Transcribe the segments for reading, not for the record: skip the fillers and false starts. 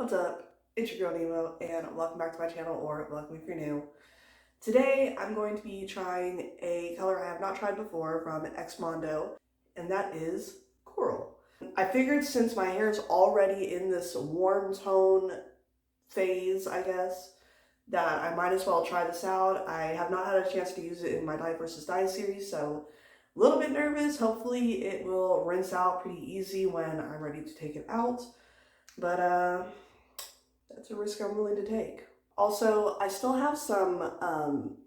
what's up? It's your girl Nemo, and welcome back to my channel, or welcome if you're new. Today I'm going to be trying a color I have not tried before from XMondo, and that is coral. I figured since my hair is already in this warm tone phase, I guess, that I might as well try this out. I have not had a chance to use it in my Dye vs. Dye series, so a little bit nervous. Hopefully it will rinse out pretty easy when I'm ready to take it out. But that's a risk I'm willing to take. Also, I still have some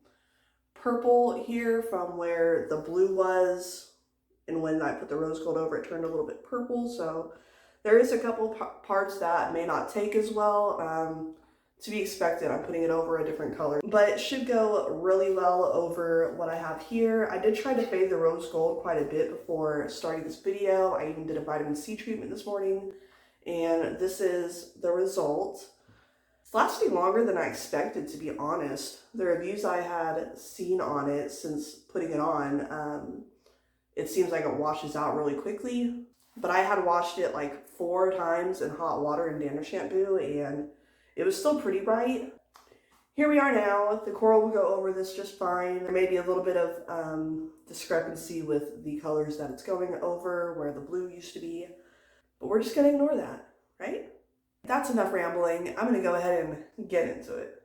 purple here from where the blue was, and when I put the rose gold over it turned a little bit purple, so there is a couple parts that may not take as well. To be expected, I'm putting it over a different color, but it should go really well over what I have here. I did try to fade the rose gold quite a bit before starting this video. I even did a vitamin C treatment this morning, and this is the result. It's lasting longer than I expected, to be honest. The reviews I had seen on it since putting it on, it seems like it washes out really quickly, but I had washed it like 4 times in hot water and dandruff shampoo, and it was still pretty bright. Here we are now. The coral will go over this just fine. There may be a little bit of discrepancy with the colors that it's going over, where the blue used to be, but we're just gonna ignore that, right? That's enough rambling. I'm gonna go ahead and get into it.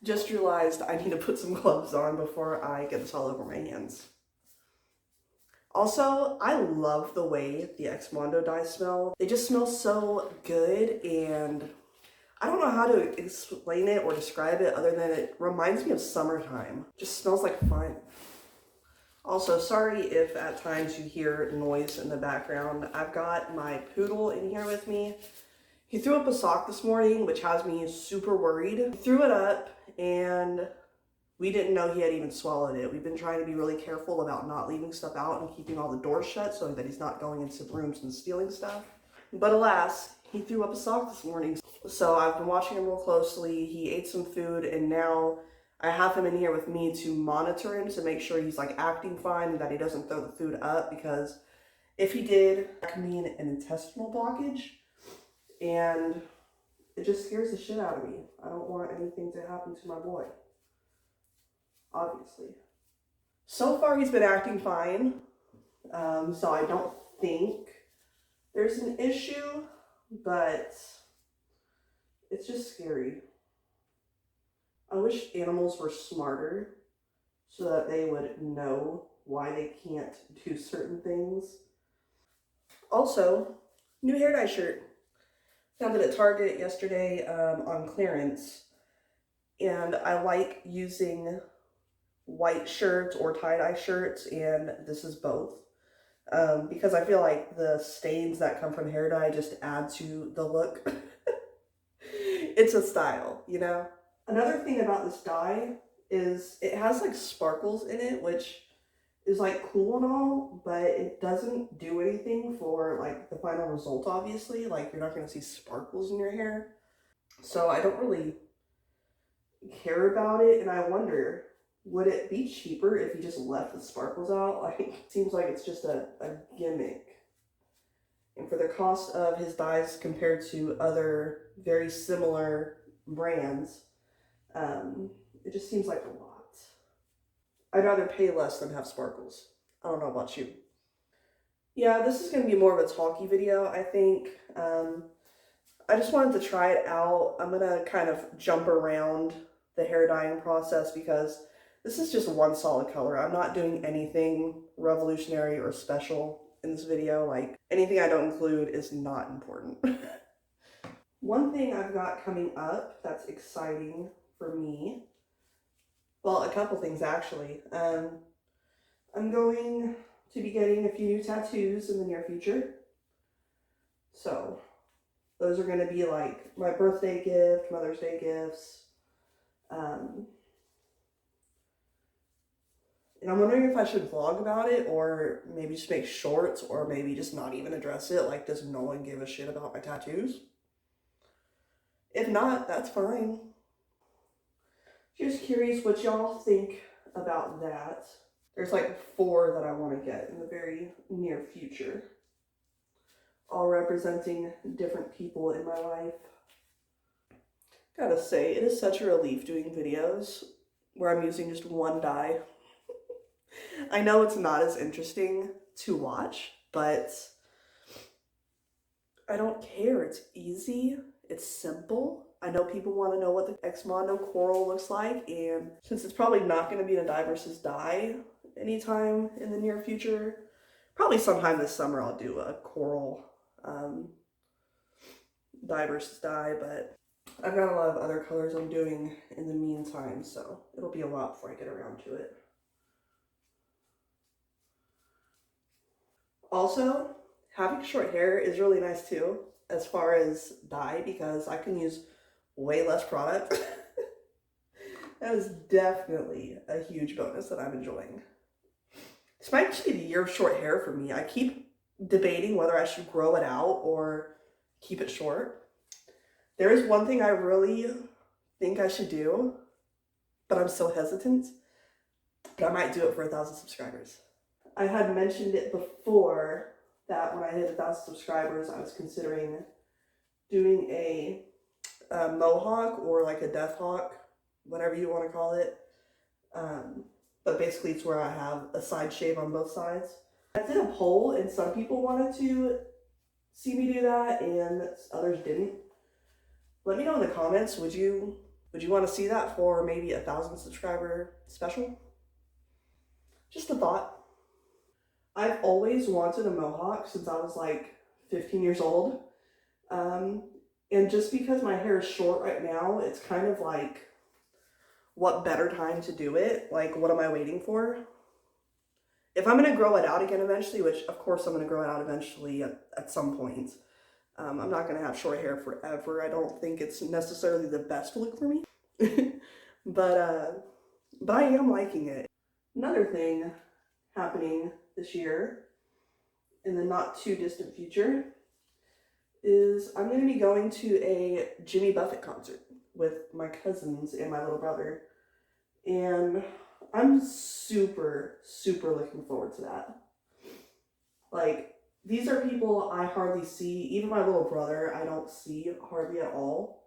Just realized I need to put some gloves on before I get this all over my hands. Also, I love the way the XMondo dyes smell. They just smell so good, and I don't know how to explain it or describe it other than it reminds me of summertime. Just smells like fun. Also, sorry if at times you hear noise in the background. I've got my poodle in here with me. He threw up a sock this morning, which has me super worried. He threw it up, and we didn't know he had even swallowed it. We've been trying to be really careful about not leaving stuff out and keeping all the doors shut so that he's not going into rooms and stealing stuff. But alas, he threw up a sock this morning. So I've been watching him real closely. He ate some food, and now I have him in here with me to monitor him to make sure he's like acting fine and that he doesn't throw the food up, because if he did, that could mean an intestinal blockage, and it just scares the shit out of me. I don't want anything to happen to my boy, obviously. So far he's been acting fine, so I don't think there's an issue, but it's just scary. I wish animals were smarter so that they would know why they can't do certain things. Also, new hair dye shirt. Found it at Target yesterday on clearance, and I like using white shirts or tie-dye shirts, and this is both, because I feel like the stains that come from hair dye just add to the look. It's a style, you know? Another thing about this dye is it has like sparkles in it, which is like cool and all, but it doesn't do anything for like the final result, obviously. Like, you're not going to see sparkles in your hair. So I don't really care about it, and I wonder, would it be cheaper if you just left the sparkles out? Like, it seems like it's just a gimmick. And for the cost of his dyes compared to other very similar brands, it just seems like a lot. I'd rather pay less than have sparkles. I don't know about you. Yeah, this is going to be more of a talky video, I think. I just wanted to try it out. I'm going to kind of jump around the hair dyeing process because this is just one solid color. I'm not doing anything revolutionary or special in this video. Like, anything I don't include is not important. One thing I've got coming up that's exciting for me, well, a couple things actually. I'm going to be getting a few new tattoos in the near future. So those are going to be like my birthday gift, Mother's Day gifts. And I'm wondering if I should vlog about it, or maybe just make shorts, or maybe just not even address it. Like, does no one give a shit about my tattoos? If not, that's fine. Just curious what y'all think about that. There's like 4 that I want to get in the very near future, all representing different people in my life. Gotta say, it is such a relief doing videos where I'm using just one die. I know it's not as interesting to watch, but I don't care. It's easy, it's simple. I know people want to know what the XMondo coral looks like, and since it's probably not going to be in a die versus die anytime in the near future, probably sometime this summer I'll do a coral die versus die, but I've got a lot of other colors I'm doing in the meantime, so it'll be a lot before I get around to it. Also, having short hair is really nice too, as far as dye, because I can use way less product. That is definitely a huge bonus that I'm enjoying. This might actually be the year of short hair for me. I keep debating whether I should grow it out or keep it short. There is one thing I really think I should do, but I'm so hesitant. But I might do it for 1,000 subscribers. I had mentioned it before that when I hit 1,000 subscribers, I was considering doing a mohawk or like a death hawk, whatever you want to call it. But basically it's where I have a side shave on both sides. I did a poll and some people wanted to see me do that and others didn't. Let me know in the comments, would you want to see that for maybe 1,000 subscriber special? Just a thought. I've always wanted a mohawk since I was like 15 years old. And just because my hair is short right now, it's kind of like, what better time to do it? Like, what am I waiting for? If I'm going to grow it out again eventually, which of course I'm going to grow it out eventually at some point, I'm not going to have short hair forever. I don't think it's necessarily the best look for me. but I am liking it. Another thing happening this year, in the not too distant future, is I'm going to be going to a Jimmy Buffett concert with my cousins and my little brother. And I'm super, super looking forward to that. Like, these are people I hardly see. Even my little brother, I don't see hardly at all.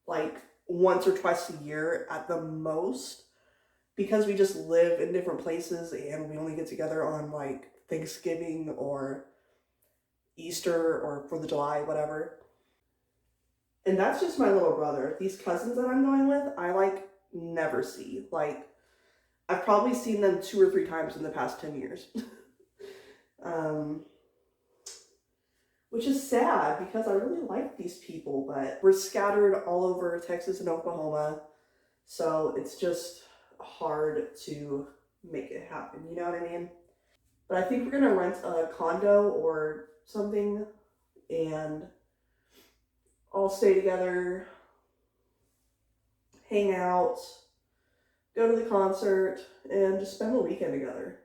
Like, once or twice a year at the most. Because we just live in different places and we only get together on, like, Thanksgiving or Easter or 4th of July, whatever. And that's just my little brother. These cousins that I'm going with, I, like, never see. Like, I've probably seen them 2 or 3 times in the past 10 years. Which is sad because I really like these people, but we're scattered all over Texas and Oklahoma. So it's just hard to make it happen, you know what I mean? But I think we're gonna rent a condo or something and all stay together, hang out, go to the concert, and just spend the weekend together.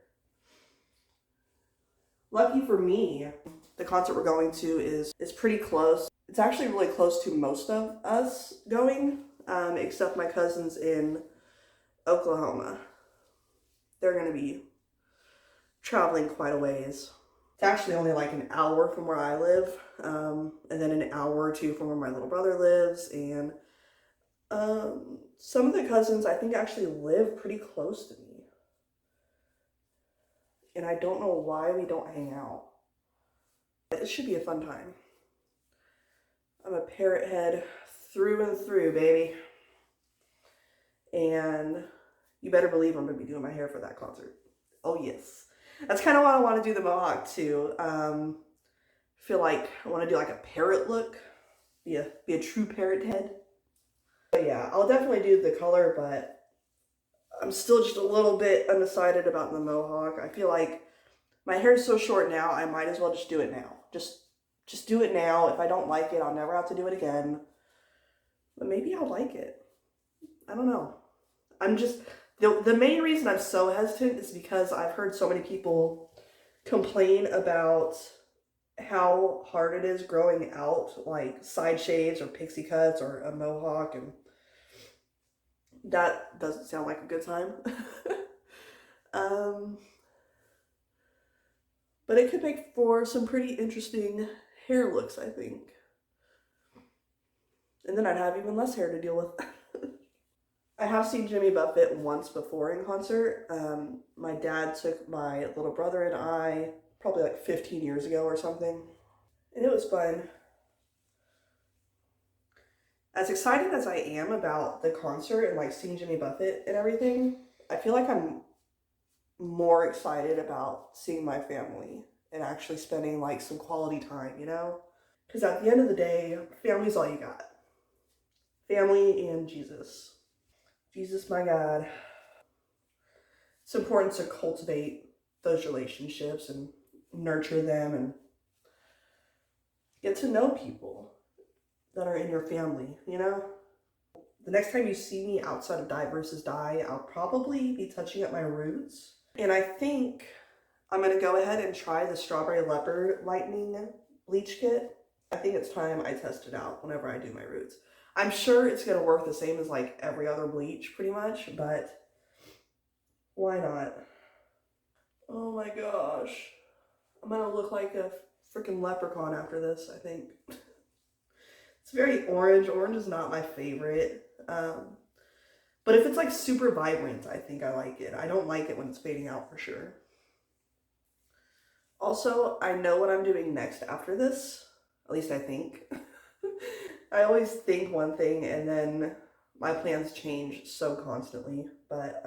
Lucky for me, the concert we're going to is pretty close. It's actually really close to most of us going, except my cousins in Oklahoma. They're going to be traveling quite a ways. It's actually only like an hour from where I live, and then an hour or 2 from where my little brother lives, and some of the cousins I think actually live pretty close to me. And I don't know why we don't hang out. It should be a fun time. I'm a parrot head through and through, baby. And you better believe I'm going to be doing my hair for that concert. Oh, yes. That's kind of why I want to do the mohawk, too. Feel like I want to do like a parrot look. Be a true parrot head. But yeah, I'll definitely do the color, but I'm still just a little bit undecided about the mohawk. I feel like my hair is so short now, I might as well just do it now. Just do it now. If I don't like it, I'll never have to do it again. But maybe I'll like it. I don't know. I'm just, the main reason I'm so hesitant is because I've heard so many people complain about how hard it is growing out, like side shaves or pixie cuts or a mohawk, and that doesn't sound like a good time. Um, but it could make for some pretty interesting hair looks, I think. And then I'd have even less hair to deal with. I have seen Jimmy Buffett once before in concert. My dad took my little brother and I probably like 15 years ago or something. And it was fun. As excited as I am about the concert and like seeing Jimmy Buffett and everything, I feel like I'm more excited about seeing my family and actually spending like some quality time, you know? Because at the end of the day, family's all you got. Family and Jesus. Jesus, my God. It's important to cultivate those relationships and nurture them and get to know people that are in your family, you know? The next time you see me outside of Die versus Die, I'll probably be touching up my roots. And I think I'm going to go ahead and try the Strawberry Leopard Lightning Bleach Kit. I think it's time I test it out whenever I do my roots. I'm sure it's going to work the same as like every other bleach pretty much, but why not? Oh my gosh. I'm going to look like a freaking leprechaun after this, I think. It's very orange. Orange is not my favorite. But if it's like super vibrant, I think I like it. I don't like it when it's fading out for sure. Also, I know what I'm doing next after this. At least I think. I always think one thing and then my plans change so constantly. But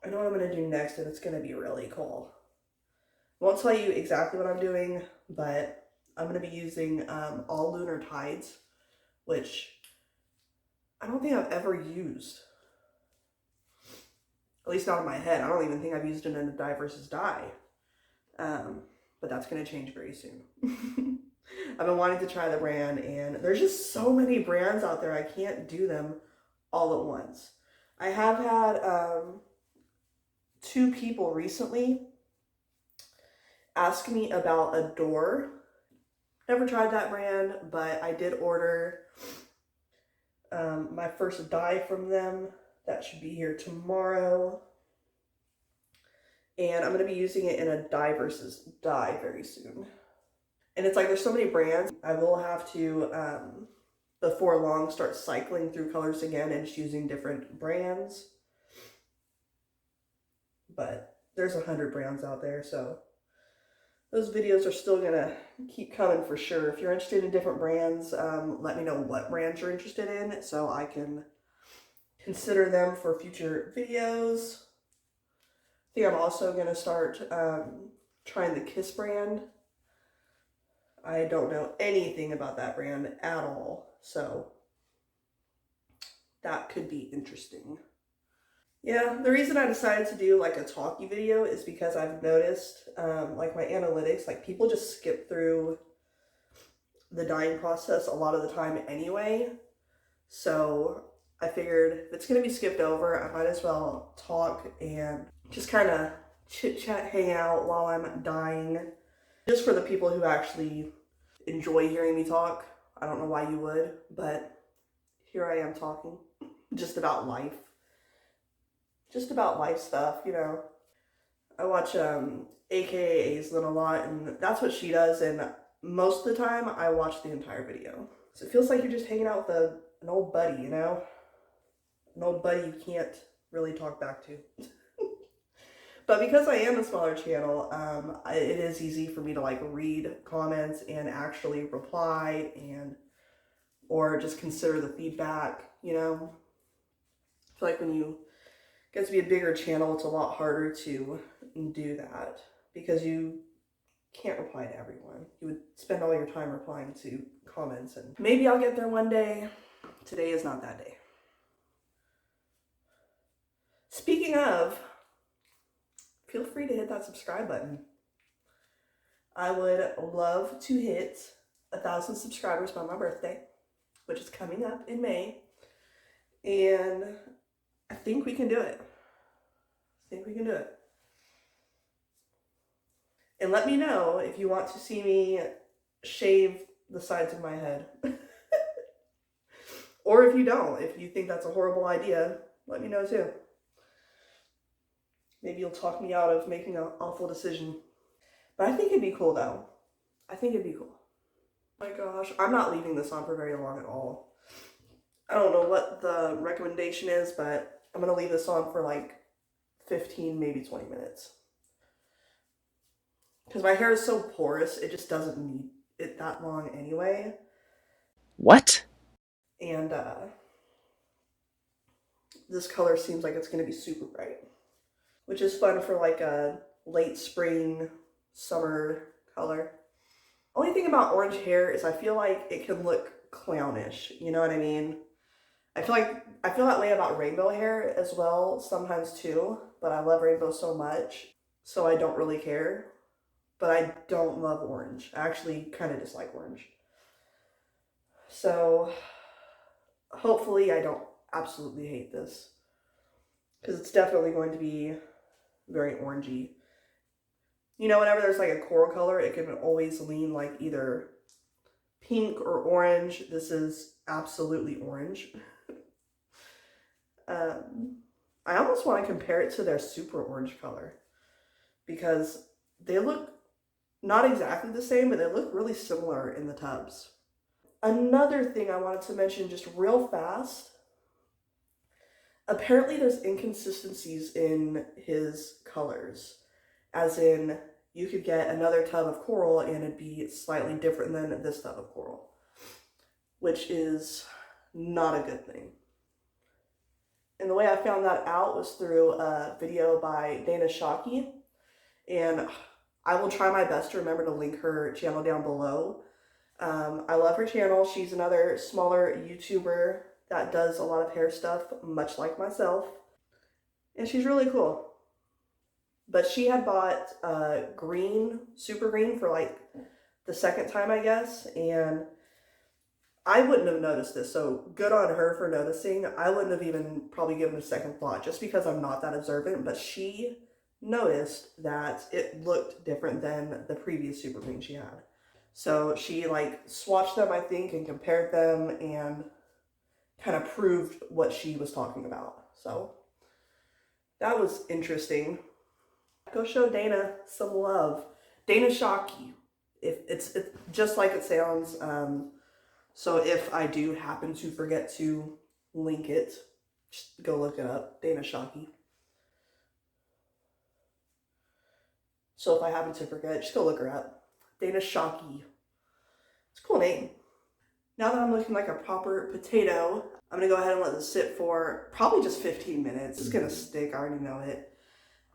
I know what I'm going to do next and it's going to be really cool. I won't tell you exactly what I'm doing, but I'm going to be using all lunar tides, which I don't think I've ever used. At least not in my head. I don't even think I've used it in a Die versus Die. But that's going to change very soon. I've been wanting to try the brand, and there's just so many brands out there. I can't do them all at once. I have had 2 people recently ask me about Adore. Never tried that brand, but I did order my first dye from them. That should be here tomorrow. And I'm going to be using it in a Die versus Die very soon. And it's like there's so many brands. I will have to, before long, start cycling through colors again and just using different brands. But there's 100 brands out there, so those videos are still going to keep coming for sure. If you're interested in different brands, let me know what brands you're interested in so I can consider them for future videos. I think I'm also going to start trying the Kiss brand. I don't know anything about that brand at all, so that could be interesting. Yeah, the reason I decided to do like a talkie video is because I've noticed like my analytics, like people just skip through the dyeing process a lot of the time anyway. So I figured if it's going to be skipped over, I might as well talk and just kind of chit chat, hang out while I'm dyeing. Just for the people who actually enjoy hearing me talk. I don't know why you would, but here I am talking just about life. Just about life stuff, you know. I watch AKA Aislinn a lot, and that's what she does, and most of the time I watch the entire video. So it feels like you're just hanging out with an old buddy, you know? An old buddy you can't really talk back to. But because I am a smaller channel, it is easy for me to like read comments and actually reply or just consider the feedback, you know? I feel like when you get to be a bigger channel, it's a lot harder to do that because you can't reply to everyone. You would spend all your time replying to comments, and maybe I'll get there one day. Today is not that day. Speaking of, feel free to hit that subscribe button. I would love to hit 1,000 subscribers by my birthday, which is coming up in May. And I think we can do it. And let me know if you want to see me shave the sides of my head. Or if you don't, if you think that's a horrible idea, let me know too. Maybe you'll talk me out of making an awful decision. But I think it'd be cool though. I think it'd be cool. Oh my gosh, I'm not leaving this on for very long at all. I don't know what the recommendation is, but I'm gonna leave this on for like 15, maybe 20 minutes. Because my hair is so porous, it just doesn't need it that long anyway. What? And this color seems like it's gonna be super bright, which is fun for like a late spring, summer color. Only thing about orange hair is I feel like it can look clownish, you know what I mean? I feel that way about rainbow hair as well sometimes too, but I love rainbow so much, so I don't really care. But I don't love orange. I actually kind of dislike orange. So hopefully I don't absolutely hate this, because it's definitely going to be very orangey. You know, whenever there's like a coral color, it can always lean like either pink or orange. This is absolutely orange. I almost want to compare it to their super orange color, because they look not exactly the same, but they look really similar in the tubs. Another thing I wanted to mention just real fast. Apparently there's inconsistencies in his colors. As in, you could get another tub of coral and it'd be slightly different than this tub of coral, which is not a good thing. And the way I found that out was through a video by Dana Shockey, and I will try my best to remember to link her channel down below. I love her channel. She's another smaller YouTuber that does a lot of hair stuff, much like myself. And she's really cool. But she had bought green, super green for like the second time, I guess. And I wouldn't have noticed this. So good on her for noticing. I wouldn't have even probably given it a second thought just because I'm not that observant. But she noticed that it looked different than the previous super green she had. So she like swatched them, I think, and compared them and kind of proved what she was talking about. So that was interesting. Go show Dana some love. Dana Shockey. If it's just like it sounds. So if I do happen to forget to link it, just go look it up. Dana Shockey. So if I happen to forget, just go look her up. Dana Shockey. It's a cool name. Now that I'm looking like a proper potato, I'm gonna go ahead and let this sit for probably just 15 minutes. It's gonna stick, I already know it.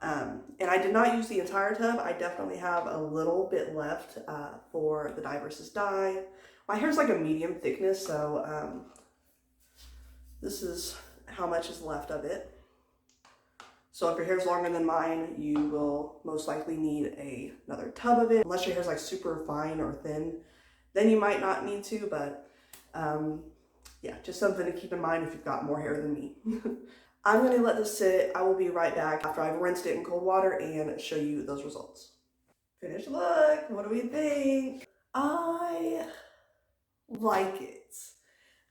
And I did not use the entire tub. I definitely have a little bit left for the dye versus dye. My hair's like a medium thickness, so this is how much is left of it. So if your hair's longer than mine, you will most likely need another tub of it. Unless your hair's like super fine or thin, then you might not need to, but yeah, just something to keep in mind if you've got more hair than me. I'm gonna let this sit. I will be right back after I've rinsed it in cold water and show you those results. Finished look, what do we think? I like it.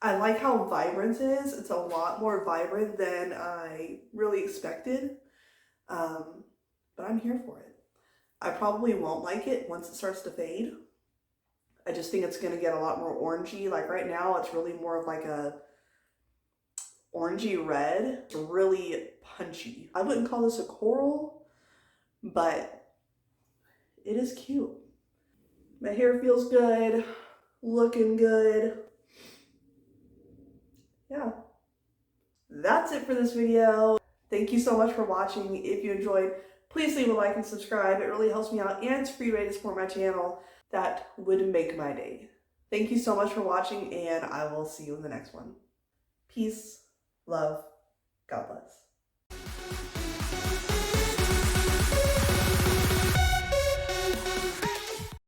I like how vibrant it is. It's a lot more vibrant than I really expected, but I'm here for it. I probably won't like it once it starts to fade. I just think it's gonna get a lot more orangey. Like right now, it's really more of like a orangey red. It's really punchy. I wouldn't call this a coral, but it is cute. My hair feels good, looking good. Yeah, that's it for this video. Thank you so much for watching. If you enjoyed, please leave a like and subscribe. It really helps me out, and it's a free way to support my channel. That would make my day. Thank you so much for watching, and I will see you in the next one. Peace, love, God bless.